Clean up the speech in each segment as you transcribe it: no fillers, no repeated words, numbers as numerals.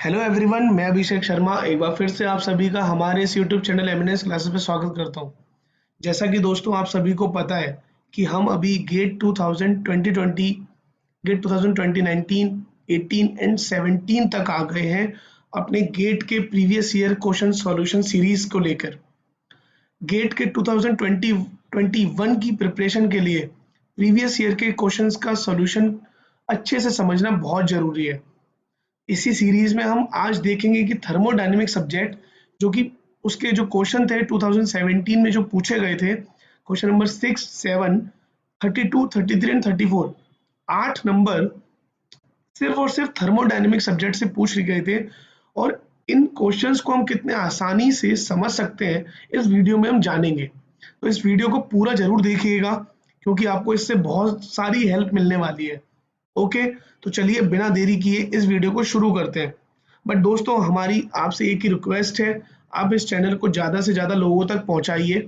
Hello everyone, मैं अभिषेक शर्मा एक बार फिर से आप सभी का हमारे इस यूट्यूब चैनल एमिनेंस क्लासेस में स्वागत करता हूं। जैसा कि दोस्तों आप सभी को पता है कि हम अभी गेट 2020, गेट 2019, 18 एंड 17 तक आ गए हैं अपने गेट के previous year question solution series को लेकर। गेट के 2020-21 की प्रिपरेशन के लिए प्रीवियस ईयर के क्वेश्चंस का सॉल्यूशन अच्छे से समझना बहुत ज़रूरी है। इसी सीरीज में हम आज देखेंगे कि थर्मोडायनेमिक सब्जेक्ट जो कि उसके जो क्वेश्चन थे 2017 में जो पूछे गए थे, क्वेश्चन नंबर 6, 7, 32, 33 एंड 34, 8 नंबर सिर्फ और सिर्फ थर्मोडायनेमिक सब्जेक्ट से पूछ गए थे। और इन क्वेश्चंस को हम कितने आसानी से समझ सकते हैं इस वीडियो में हम जानेंगे। तो इस वीडियो को पूरा जरूर देखिएगा क्योंकि आपको इससे बहुत सारी हेल्प मिलने वाली है। ओके, तो चलिए बिना देरी किए इस वीडियो को शुरू करते हैं। बट दोस्तों, हमारी आपसे एक ही रिक्वेस्ट है, आप इस चैनल को ज़्यादा से ज़्यादा लोगों तक पहुंचाइए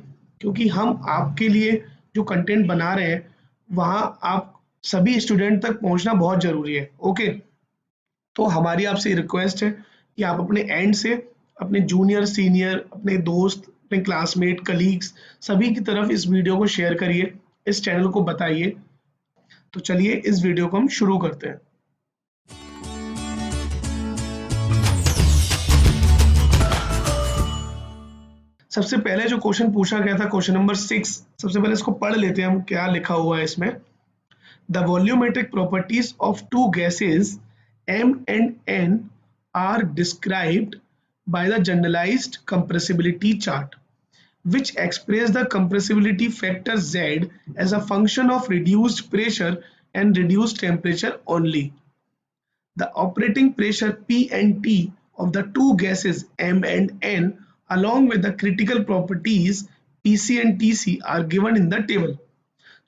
क्योंकि हम आपके लिए जो कंटेंट बना रहे हैं वहाँ आप सभी स्टूडेंट तक पहुंचना बहुत ज़रूरी है। ओके, तो हमारी आपसे रिक्वेस्ट है कि आप अपने एंड से अपने जूनियर, सीनियर, अपने दोस्त, अपने क्लासमेट, कलीग्स सभी की तरफ इस वीडियो को शेयर करिए, इस चैनल को बताइए। तो चलिए इस वीडियो को हम शुरू करते हैं। सबसे पहले जो क्वेश्चन पूछा गया था, क्वेश्चन नंबर 6, सबसे पहले इसको पढ़ लेते हैं हम, क्या लिखा हुआ है इसमें। The volumetric properties of to gases M and N are described by the generalized compressibility chart, which express the compressibility factor Z as a function of reduced pressure and reduced temperature only. The operating pressure P and T of the two gases M and N along with the critical properties PC and TC are given in the table.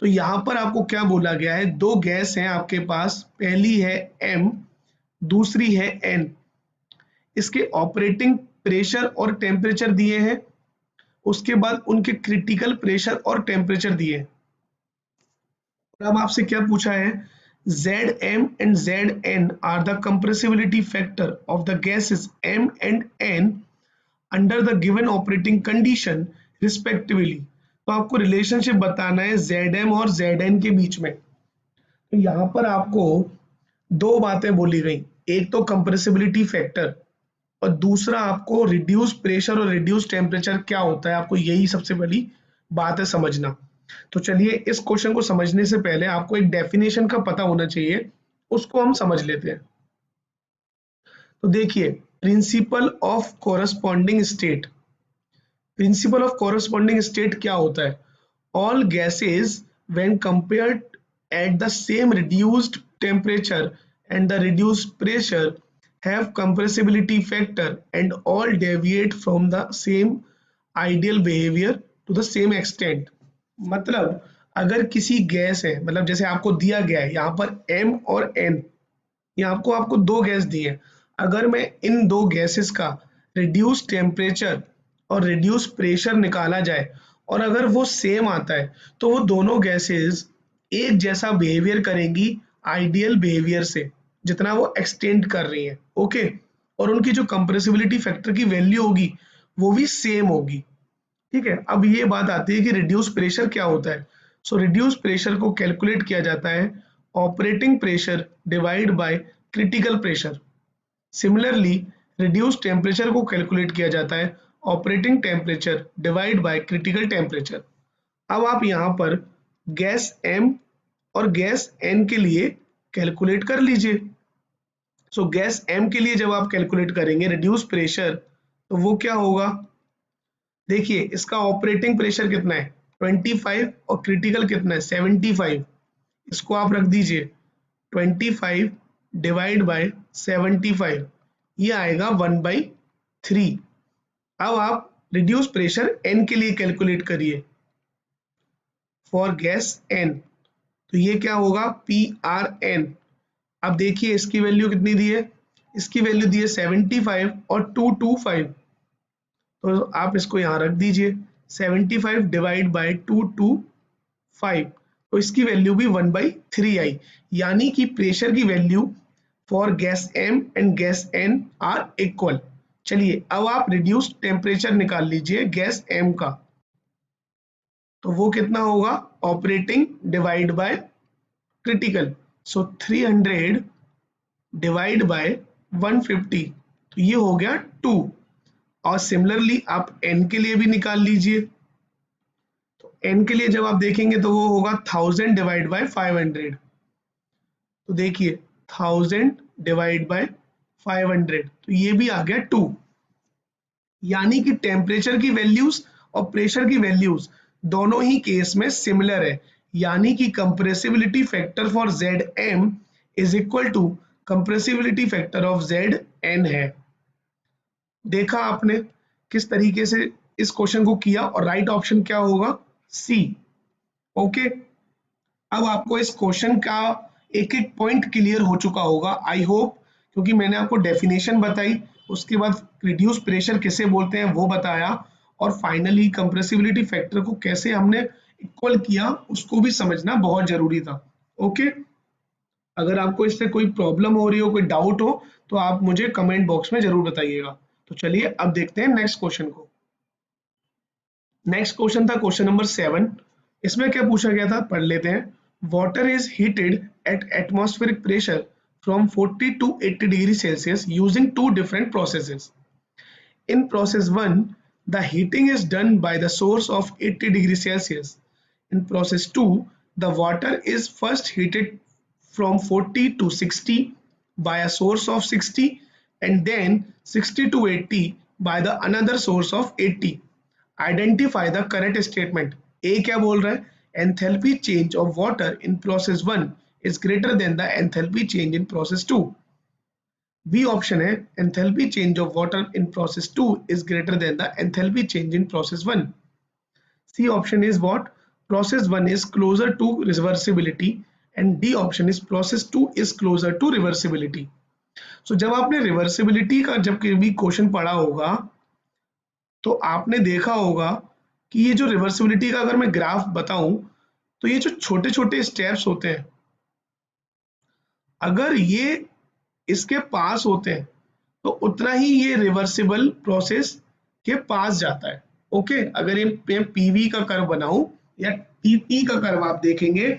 तो यहाँ पर आपको क्या बोला गया है, दो gas हैं आपके पास, पहली है M, दूसरी है N। इसके ऑपरेटिंग प्रेशर और टेम्परेचर दिए हैं, उसके बाद उनके क्रिटिकल प्रेशर और टेम्परेचर दिए हैं। अब आपसे क्या पूछा है, Zm and Zn are the compressibility factor of the gases M and N under the given operating condition respectively। तो आपको रिलेशनशिप बताना है Zm और Zn के बीच में। तो यहाँ पर आपको दो बातें बोली गई, एक तो कंप्रेसिबिलिटी फैक्टर और दूसरा आपको रिड्यूस प्रेशर और रिड्यूस टेम्परेचर क्या होता है, आपको यही सबसे बड़ी बात है समझना। तो चलिए इस क्वेश्चन को समझने से पहले आपको एक डेफिनेशन का पता होना चाहिए, उसको हम समझ लेते हैं। तो देखिए, principle of corresponding state, principle of corresponding state क्या होता है, all gases when compared at the same reduced temperature and the reduced pressure have compressibility factor and all deviate from the same ideal behavior to the same extent। मतलब अगर किसी gas है, मतलब जैसे आपको दिया गया है यहाँ पर M और N, यहाँ आपको दो गैस दी है। अगर मैं इन दो गैसेस का रिड्यूस टेम्परेचर और रिड्यूस प्रेशर निकाला जाए और अगर वो सेम आता है तो वो दोनों गैसेस एक जैसा बिहेवियर करेंगी आइडियल बिहेवियर से, जितना वो एक्सटेंड कर रही है। ओके, और उनकी जो कंप्रेसिबिलिटी फैक्टर की वैल्यू होगी वो भी सेम होगी। ठीक है, अब ये बात आती है कि रिड्यूस प्रेशर क्या होता है। सो रिड्यूस प्रेशर को कैलकुलेट किया जाता है operating pressure divide by critical pressure. Similarly reduce temperature को कैलकुलेट किया जाता है operating temperature divide by critical temperature. अब आप यहाँ पर गैस M और गैस N के लिए कैलकुलेट कर लीजिए। सो गैस M के लिए जब आप कैलकुलेट करेंगे रिड्यूस प्रेशर, तो वो क्या होगा, देखिए इसका ऑपरेटिंग प्रेशर कितना है 25 और क्रिटिकल कितना है 75। इसको आप रख दीजिए 25 डिवाइड बाय 75, ये आएगा 1/3। अब आप रिड्यूस प्रेशर N के लिए कैलकुलेट करिए फॉर गैस N, तो ये क्या होगा PRN। अब देखिए इसकी वैल्यू कितनी दी है, इसकी वैल्यू दी है 75 और 225, तो आप इसको यहाँ रख दीजिए 75 डिवाइड बाय 225, तो इसकी वैल्यू भी 1/3 आई। यानी कि प्रेशर की value for gas M and gas N are equal. चलिए अब आप रिड्यूस्ड टेम्परेचर निकाल लीजिए गैस M का, तो वो कितना होगा, operating divide by critical, so 300 divide by 150, तो ये हो गया 2। और सिमिलरली आप n के लिए भी निकाल लीजिए, तो n के लिए जब आप देखेंगे तो वो होगा 1000 डिवाइड बाय 500, तो देखिए 1000 डिवाइड बाय 500, तो ये भी आ गया 2। यानी कि टेम्परेचर की वैल्यूज और प्रेशर की वैल्यूज दोनों ही केस में सिमिलर है, यानी कि compressibility factor for Zm is equal to compressibility factor of Zn है। देखा आपने किस तरीके से इस क्वेश्चन को किया, और राइट ऑप्शन क्या होगा, सी। ओके, अब आपको इस क्वेश्चन का एक एक पॉइंट क्लियर हो चुका होगा आई होप, क्योंकि मैंने आपको डेफिनेशन बताई, उसके बाद रिड्यूस प्रेशर किसे बोलते हैं वो बताया, और फाइनली कंप्रेसिबिलिटी फैक्टर को कैसे हमने इक्वल किया उसको भी समझना बहुत जरूरी था। ओके, अगर आपको इससे कोई प्रॉब्लम हो रही हो, कोई डाउट हो, तो आप मुझे कमेंट बॉक्स में जरूर बताइएगा। तो चलिए अब देखते हैं नेक्स्ट क्वेश्चन को। नेक्स्ट क्वेश्चन था क्वेश्चन नंबर 7। इसमें क्या पूछा गया था, पढ़ लेते हैं। Water is heated at atmospheric pressure from 40 to 80 degree Celsius using two different processes. In process 1, the heating is done by the source of 80 degrees Celsius. In process 2, the water is first heated from 40 to 60 by a source of 60 and then 60 to 80 by the another source of 80. Identify the correct statement. A क्या बोल रहा है, enthalpy change of water in process 1 is greater than the enthalpy change in process 2. B option है enthalpy change of water in process 2 is greater than the enthalpy change in process 1. C option is what, process 1 is closer to reversibility, and D option is process 2 is closer to reversibility. So जब आपने reversibility का जब भी question पढ़ा होगा तो आपने देखा होगा कि ये जो रिवर्सिबिलिटी का अगर मैं ग्राफ बताऊं, तो ये जो छोटे छोटे स्टेप्स होते हैं, अगर ये इसके पास होते हैं तो उतना ही ये रिवर्सिबल प्रोसेस के पास जाता है। ओके, अगर ये पीवी का कर्व बनाऊं या टीटी का कर्व आप देखेंगे,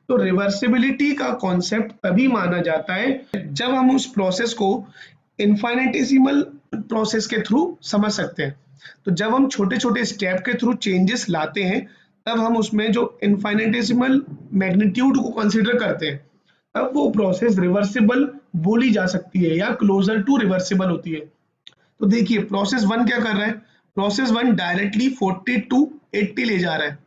तो रिवर्सिबिलिटी का कॉन्सेप्ट तभी माना जाता है जब हम उस प्रोसेस को इनफाइनेटेसिमल प्रोसेस के थ्रू समझ सकते हैं। तो जब हम छोटे छोटे स्टेप के थ्रू चेंजेस लाते हैं, तब हम उसमें जो इनफाइनेटेसिमल मैग्नीट्यूड को कंसीडर करते हैं, तब वो प्रोसेस रिवर्सिबल बोली जा सकती है या क्लोजर टू रिवर्सिबल होती है। तो देखिए प्रोसेस 1 क्या कर रहा है, प्रोसेस 1 डायरेक्टली 40 टू 80 ले जा रहा है,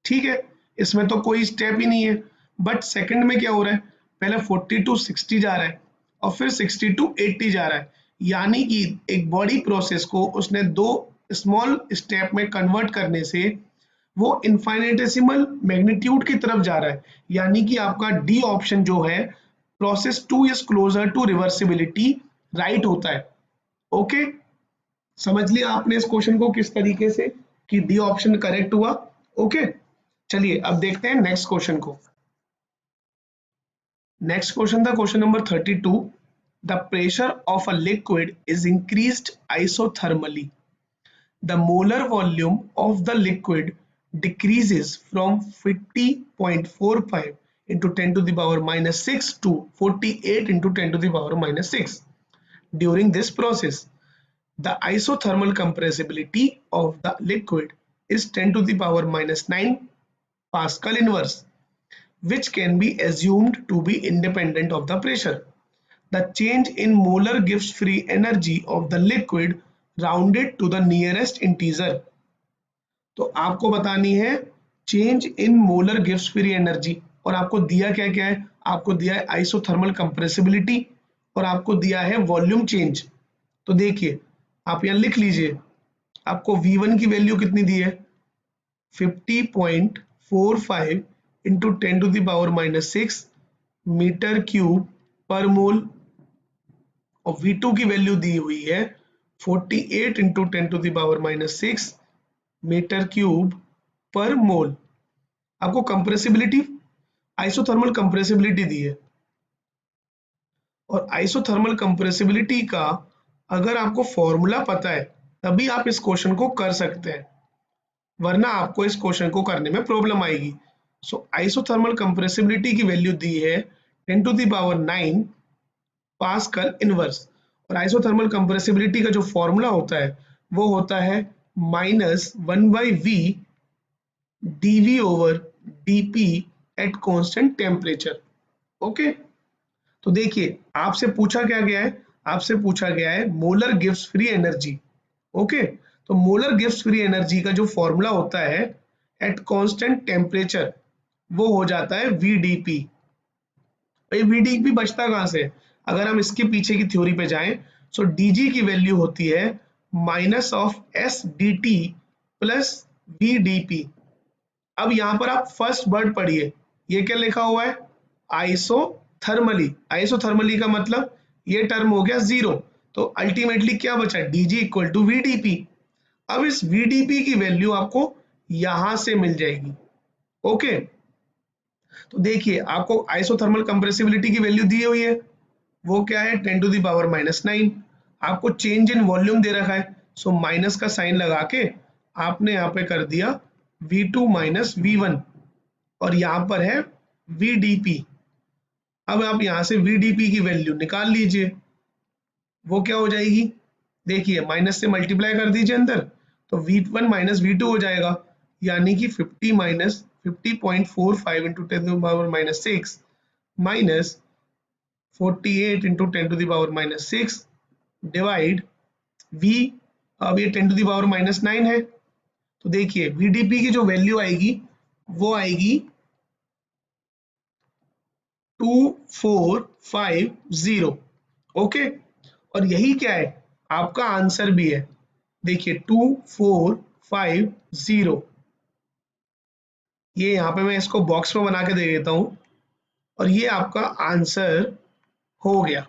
ठीक है, इसमें तो कोई स्टेप ही नहीं है। बट सेकंड में क्या हो रहा है, पहले 40 टू 60 जा रहा है और फिर 60 टू 80 जा रहा है, यानी कि एक बॉडी प्रोसेस को उसने दो स्मॉल स्टेप में कन्वर्ट करने से वो इनफाइनेटेसिमल मैग्नीट्यूड की तरफ जा रहा है, यानी कि आपका डी ऑप्शन जो है process 2 is closer to reversibility right होता है। ओके, समझ लिया आपने इस क्वेश्चन को किस तरीके से कि डी ऑप्शन करेक्ट हुआ। ओके, चलिए अब देखते हैं नेक्स्ट क्वेश्चन को। नेक्स्ट क्वेश्चन था question number 32। The pressure of a liquid is increased isothermally, the molar volume of the liquid decreases from 50.45 into 10 to the power minus 6 to 48 into 10 to the power minus 6. During this process, the isothermal compressibility of the liquid is 10 to the power minus 9 Pascal inverse, which can be assumed to be independent of the pressure. The change in molar gives free energy of the liquid rounded to the nearest integer. तो आपको बतानी है change in molar gives free energy, और आपको दिया क्या क्या है, आपको दिया है आइसोथर्मल कंप्रेसिबिलिटी और आपको दिया है वॉल्यूम चेंज। तो देखिए आप यहां लिख लीजिए, आपको V1 की वैल्यू कितनी दी है, 50.45 into 10 to the power minus 6 metre cube per mole, और V2 की वैल्यू दी हुई है 48 into 10 to the power minus 6 metre cube per mole. आपको कंप्रेसिबिलिटी, आइसोथर्मल कंप्रेसिबिलिटी दी है, और आइसोथर्मल कंप्रेसिबिलिटी का अगर आपको फॉर्मूला पता है तभी आप इस क्वेश्चन को कर सकते हैं, वरना आपको इस क्वेश्चन को करने में प्रॉब्लम आएगी। सो आइसोथर्मल कंप्रेसिबिलिटी की वैल्यू दी है 10⁹ पास्कल इनवर्स, और आइसोथर्मल कंप्रेसिबिलिटी का जो फॉर्मूला होता है वो होता है -1/v dV/dp at constant temperature. Okay, तो देखिए आपसे पूछा क्या गया है, आपसे पूछा गया है molar gives free energy. Okay, तो मोलर गिव्स फ्री एनर्जी का जो फॉर्मूला होता है एट कांस्टेंट टेम्परेचर वो हो जाता है VdP। भाई VdP बचता कहां से, अगर हम इसके पीछे की थ्योरी पे जाएं सो dg की वैल्यू होती है -SdT प्लस VdP। अब यहां पर आप फर्स्ट वर्ड पढ़िए, ये क्या लिखा हुआ है, आइसोथर्मली। आइसोथर्मली का मतलब ये टर्म हो गया जीरो, तो अल्टीमेटली क्या बचा, dg इक्वल टू VdP। अब इस VdP की वैल्यू आपको यहां से मिल जाएगी। ओके, तो देखिए आपको आइसोथर्मल कंप्रेसिबिलिटी की वैल्यू दी हुई है, वो क्या है 10⁻⁹। आपको चेंज इन वॉल्यूम दे रखा है, सो माइनस का साइन लगा के आपने यहाँ पे कर दिया V2 माइनस V1, और यहाँ पर है VdP। अब आप यहाँ से VdP की वैल्यू निकाल लीजिए, वो क्या हो जाएगी, देखिए माइनस से मल्टीप्लाई कर दीजिए अंदर, तो V1 माइनस V2 हो जाएगा, यानी कि 50.45 into 10⁻⁻6 minus 48 into 10⁻⁻6 divide V, अब ये 10⁻⁻9 है, तो देखिए VdP की जो वैल्यू आएगी वो आएगी 2450। ओके, और यही क्या है, आपका आंसर भी है, देखिए 2450। ये यहाँ पे मैं इसको बॉक्स में बना के दे देता हूँ, और ये आपका आंसर हो गया।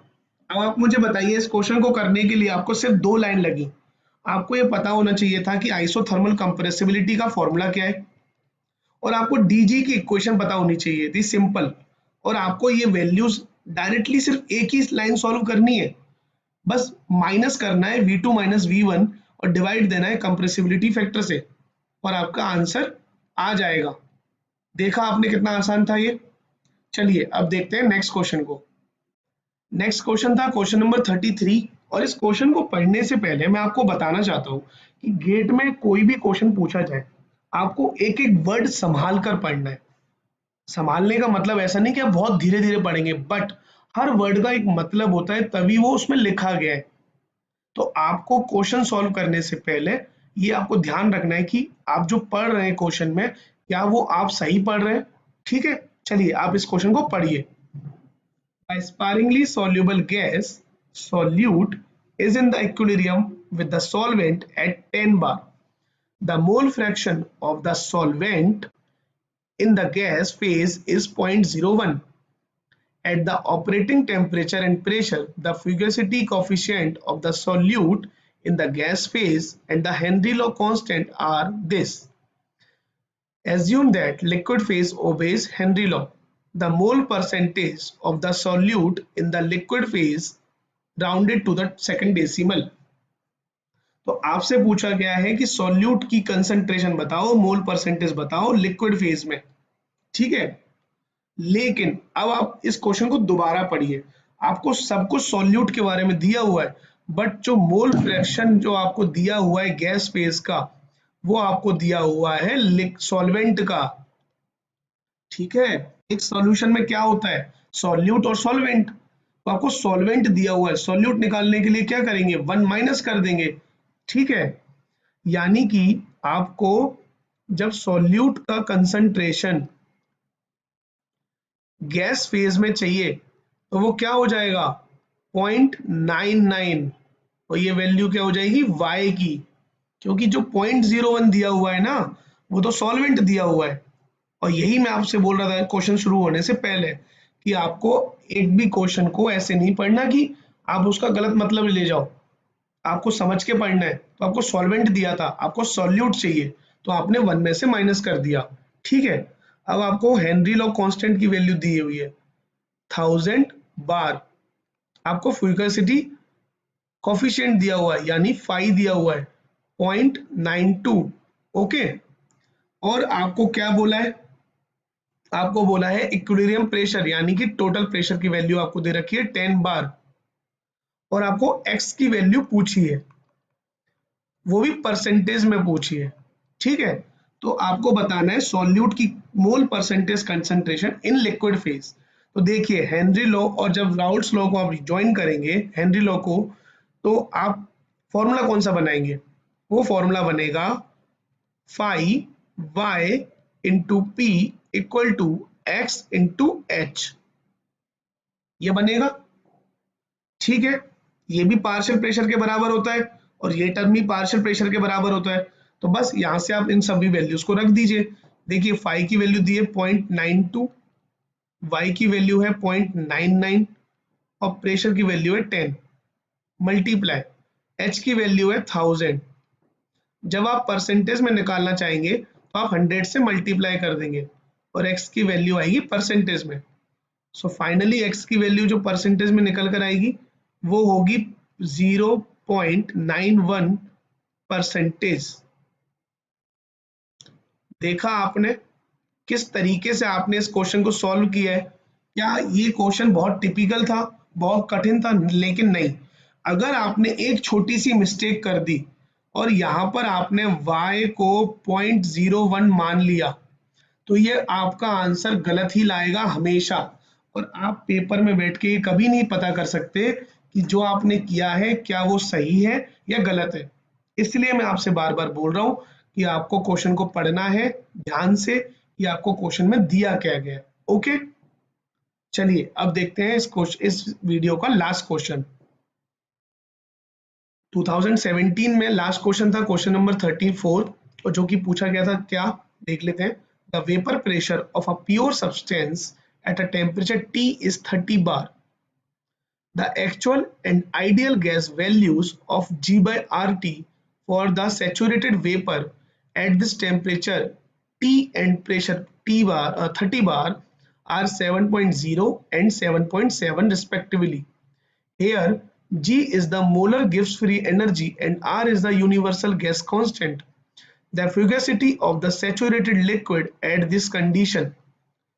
अब आप मुझे बताइए इस क्वेश्चन को करने के लिए आपको सिर्फ 2 लाइन लगी, आपको ये पता होना चाहिए था कि आइसोथर्मल कंप्रेसिबिलिटी का फॉर्मूला क्या है, और आपको डीजी की इक्वेशन पता होनी चाहिए थी, सिंपल। और आपको ये वैल्यूज डायरेक्टली सिर्फ एक ही लाइन सॉल्व करनी है, बस माइनस करना है V2 माइनस V1 और डिवाइड देना है कंप्रेसिबिलिटी फैक्टर से, और आपका आंसर आ जाएगा। देखा आपने कितना आसान था ये। चलिए अब देखते हैं नेक्स्ट क्वेश्चन को। नेक्स्ट क्वेश्चन था क्वेश्चन नंबर 33, और इस क्वेश्चन को पढ़ने से पहले मैं आपको बताना चाहता हूँ कि गेट में कोई भी क्वेश्चन पूछा जाए आपको एक एक वर्ड संभाल कर पढ़ना है। संभालने का मतलब ऐसा नहीं कि आप बहुत धीरे धीरे पढ़ेंगे, बट हर वर्ड का एक मतलब होता है, तभी वो उसमें लिखा गया है। तो आपको क्वेश्चन सॉल्व करने से पहले ये आपको ध्यान रखना है कि आप जो पढ़ रहे हैं क्वेश्चन में, क्या वो आप सही पढ़ रहे हैं। ठीक है, चलिए आप इस क्वेश्चन को पढ़िए। A sparingly soluble gas solute is in the equilibrium with the solvent at 10 bar. The mole fraction of the solvent in the gas phase is 0.01. At the operating temperature and pressure, the fugacity coefficient of the solute in the gas phase and the Henry law constant are this. Assume that liquid phase obeys Henry law. The mole percentage of the solute in the liquid phase rounded to the second decimal. तो आपसे पूछा गया है कि solute की concentration बताओ, मोल percentage बताओ liquid phase में। ठीक है, लेकिन अब आप इस क्वेश्चन को दोबारा पढ़िए, आपको सब कुछ सॉल्यूट के बारे में दिया हुआ है, बट जो मोल फ्रैक्शन जो आपको दिया हुआ है गैस फेज का, वो आपको दिया हुआ है सॉल्वेंट का। ठीक है, एक सॉल्यूशन में क्या होता है, सॉल्यूट और सॉल्वेंट। तो आपको सॉल्वेंट दिया हुआ है, सॉल्यूट निकालने के लिए क्या करेंगे, 1 माइनस कर देंगे। ठीक है, यानी कि आपको जब सॉल्यूट का कंसंट्रेशन गैस फेज में चाहिए तो वो क्या हो जाएगा 0.99, और ये वैल्यू क्या हो जाएगी y की, क्योंकि जो 0.01 दिया हुआ है ना वो तो सॉल्वेंट दिया हुआ है। और यही मैं आपसे बोल रहा था क्वेश्चन शुरू होने से पहले कि आपको एक भी क्वेश्चन को ऐसे नहीं पढ़ना कि आप उसका गलत मतलब ले जाओ, आपको समझ के पढ़ना है। तो आपको सॉल्वेंट दिया था, आपको सॉल्यूट चाहिए, तो आपने 1 में से माइनस कर दिया। ठीक है, अब आपको हेनरी लॉ कांस्टेंट की वैल्यू दी हुई है 1000 बार, आपको फ्यूगसिटी कोफिशिएंट दिया हुआ है यानी फाई दिया हुआ है 0.92। ओके, और आपको क्या बोला है, आपको बोला है इक्विलिब्रियम प्रेशर यानी कि टोटल प्रेशर की वैल्यू आपको दे रखी है 10 बार, और आपको एक्स की वैल्यू पूछी है, वो भी परसेंटेज में पूछी है। ठीक है, तो आपको बताना है सॉल्यूट की mole percentage concentration in liquid phase. तो देखिए हेनरी लॉ और जब राउल्ट्स लॉ को आप ज्वाइन करेंगे हेनरी लॉ को, तो आप फॉर्मूला कौन सा बनाएंगे, वो फॉर्मूला बनेगा phi Y into P equal to X into H, ये बनेगा। ठीक है, ये भी पार्शियल प्रेशर के बराबर होता है और ये टर्म भी पार्शियल प्रेशर के बराबर होता है। तो बस यहां से आप इन सभी वैल्यूज को रख दीजिए। देखिए फाई की वैल्यू दी है 0.92, वाई की वैल्यू है 0.99 और प्रेशर की वैल्यू है 10, मल्टीप्लाई एच की वैल्यू है 1000। जब आप परसेंटेज में निकालना चाहेंगे तो आप 100 से मल्टीप्लाई कर देंगे और एक्स की वैल्यू आएगी परसेंटेज में। सो फाइनली एक्स की वैल्यू जो परसेंटेज में निकल कर आएगी वो होगी 0.91 परसेंटेज। देखा आपने किस तरीके से आपने इस क्वेश्चन को सॉल्व किया है। क्या ये क्वेश्चन बहुत टिपिकल था, बहुत कठिन था? लेकिन नहीं, अगर आपने एक छोटी सी मिस्टेक कर दी और यहाँ पर आपने y को 0.01 मान लिया तो ये आपका आंसर गलत ही लाएगा हमेशा, और आप पेपर में बैठ के कभी नहीं पता कर सकते कि जो आपने किया है क्या वो सही है या गलत है। इसलिए मैं आपसे बार बार बोल रहा हूं कि आपको क्वेश्चन को पढ़ना है ध्यान से कि आपको क्वेश्चन में दिया क्या गया है। ओके, चलिए अब देखते हैं इस वीडियो का लास्ट क्वेश्चन। 2017 में लास्ट क्वेश्चन था क्वेश्चन नंबर 34, और जो कि पूछा गया था क्या, देख लेते हैं। The vapour pressure of a pure substance at a temperature T is 30 bar. The actual and ideal gas values of G by RT for the saturated vapor at this temperature T and pressure T bar 30 bar are 7.0 and 7.7 respectively. Here G is the molar Gibbs free energy and R is the universal gas constant. The fugacity of the saturated liquid at this condition.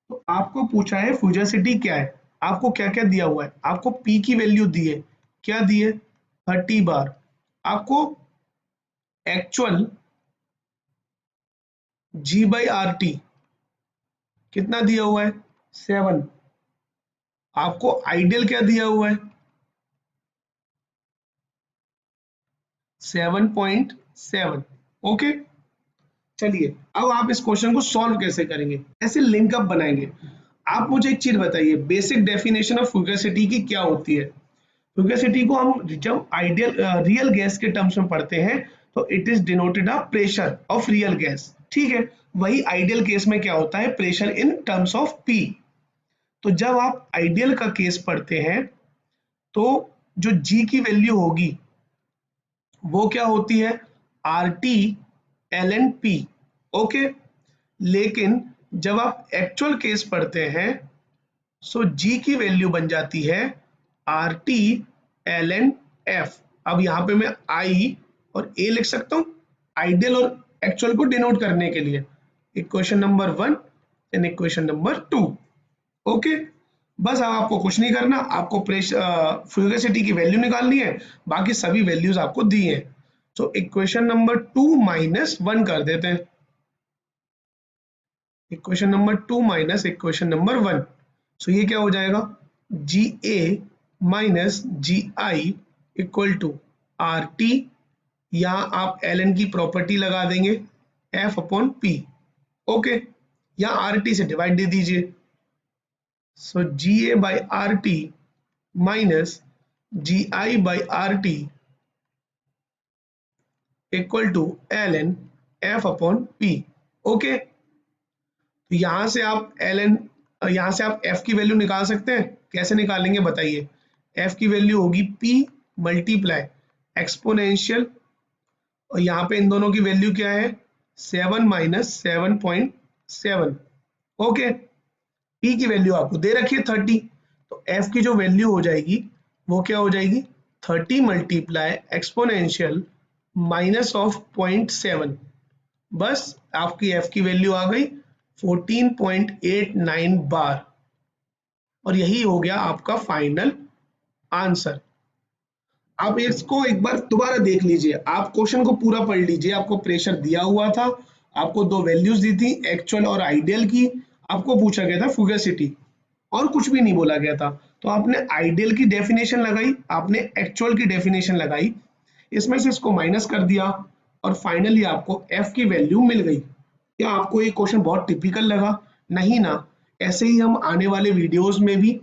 तो आपको पूछा है फ्यूजेसिटी क्या है, आपको क्या क्या दिया हुआ है, आपको P की वैल्यू दी है, क्या दी है 30 बार, आपको actual G by R T कितना दिया हुआ है 7, आपको आइडियल क्या दिया हुआ है 7.7। ओके, चलिए अब आप इस क्वेश्चन को सॉल्व कैसे करेंगे, ऐसे लिंकअप बनाएंगे। आप मुझे एक चीज बताइए, बेसिक डेफिनेशन ऑफ फ्यूगेसिटी की क्या होती है? फ्यूगेसिटी को हम जब आइडियल रियल गैस के टर्म्स में पढ़ते हैं तो it is denoted a pressure of real gas. ठीक है, वही आइडियल केस में क्या होता है pressure in terms of P. तो जब आप आइडियल का केस पढ़ते हैं तो जो जी की वैल्यू होगी वो क्या होती है R T L N P. Okay, लेकिन जब आप एक्चुअल केस पढ़ते हैं सो जी की वैल्यू बन जाती है R T L N F. अब यहाँ पे मैं आई और ए लिख सकता हूँ आइडियल और एक्चुअल को डिनोट करने के लिए, equation number 1 and equation number 2। Okay, बस अब आपको कुछ नहीं करना, आपको प्रेशर फ्यूगेसिटी की वैल्यू निकालनी है, बाकी सभी वैल्यूज आपको दी है। तो इक्वेशन नंबर 2 माइनस 1 कर देते हैं, equation number 2 minus equation number 1। So ये क्या हो जाएगा G A minus G I equal to R T, यहाँ आप एल एन की प्रॉपर्टी लगा देंगे एफ अपॉन पी। ओके, यहाँ आर टी से डिवाइड दे दीजिए, so G A by R T minus G I by R T equal to L N F upon P. Okay, तो यहाँ से आप एल एन, यहाँ से आप एफ की वैल्यू निकाल सकते हैं, कैसे निकालेंगे बताइए। एफ की वैल्यू होगी पी मल्टीप्लाई एक्सपोनेंशियल, और यहाँ पे इन दोनों की वैल्यू क्या है 7 माइनस 7.7। ओके, पी की वैल्यू आपको दे रखी है 30, तो एफ की जो वैल्यू हो जाएगी वो क्या हो जाएगी 30 मल्टीप्लाई एक्सपोनेंशियल माइनस ऑफ 0.7। बस आपकी f की वैल्यू आ गई 14.89 बार और यही हो गया आपका फाइनल आंसर। आप इसको एक बार दोबारा देख लीजिए, आप क्वेश्चन को पूरा पढ़ लीजिए। आपको प्रेशर दिया हुआ था, आपको दो वैल्यूज दी थी एक्चुअल और आइडियल की, आपको पूछा गया था फुगेसिटी और कुछ भी नहीं बोला गया था। तो आपने आइडियल की डेफिनेशन लगाई, आपने एक्चुअल की डेफिनेशन लगाई, इसमें से इसको माइनस कर दिया और फाइनली आपको एफ की वैल्यू मिल गई। क्या आपको ये क्वेश्चन बहुत टिपिकल लगा? नहीं ना। ऐसे ही हम आने वाले वीडियोस में भी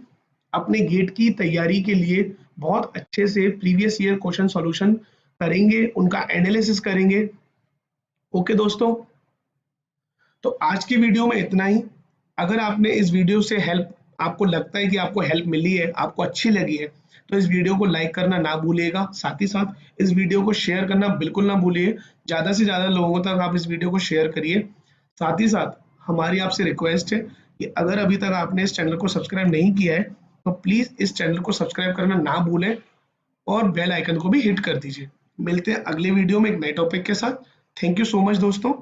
अपने गेट की तैयारी के लिए बहुत अच्छे से प्रीवियस ईयर क्वेश्चन सॉल्यूशन करेंगे, उनका एनालिसिस करेंगे। ओके दोस्तों, तो आज की वीडियो में इतना ही। अगर आपने इस वीडियो से हेल्प, आपको लगता है कि आपको हेल्प मिली है, आपको अच्छी लगी है, तो इस वीडियो को लाइक करना ना भूलिएगा। साथ ही साथ इस वीडियो को शेयर करना बिल्कुल ना भूलिए। ज़्यादा से ज़्यादा लोगों तक आप इस वीडियो को शेयर करिए। साथ ही साथ हमारी आपसे रिक्वेस्ट है कि अगर अभी तक आपने इस चैनल को सब्सक्राइब नहीं किया है तो प्लीज़ इस चैनल को सब्सक्राइब करना ना भूलें और बेल आइकन को भी हिट कर दीजिए। मिलते हैं अगले वीडियो में एक नए टॉपिक के साथ। थैंक यू सो मच दोस्तों।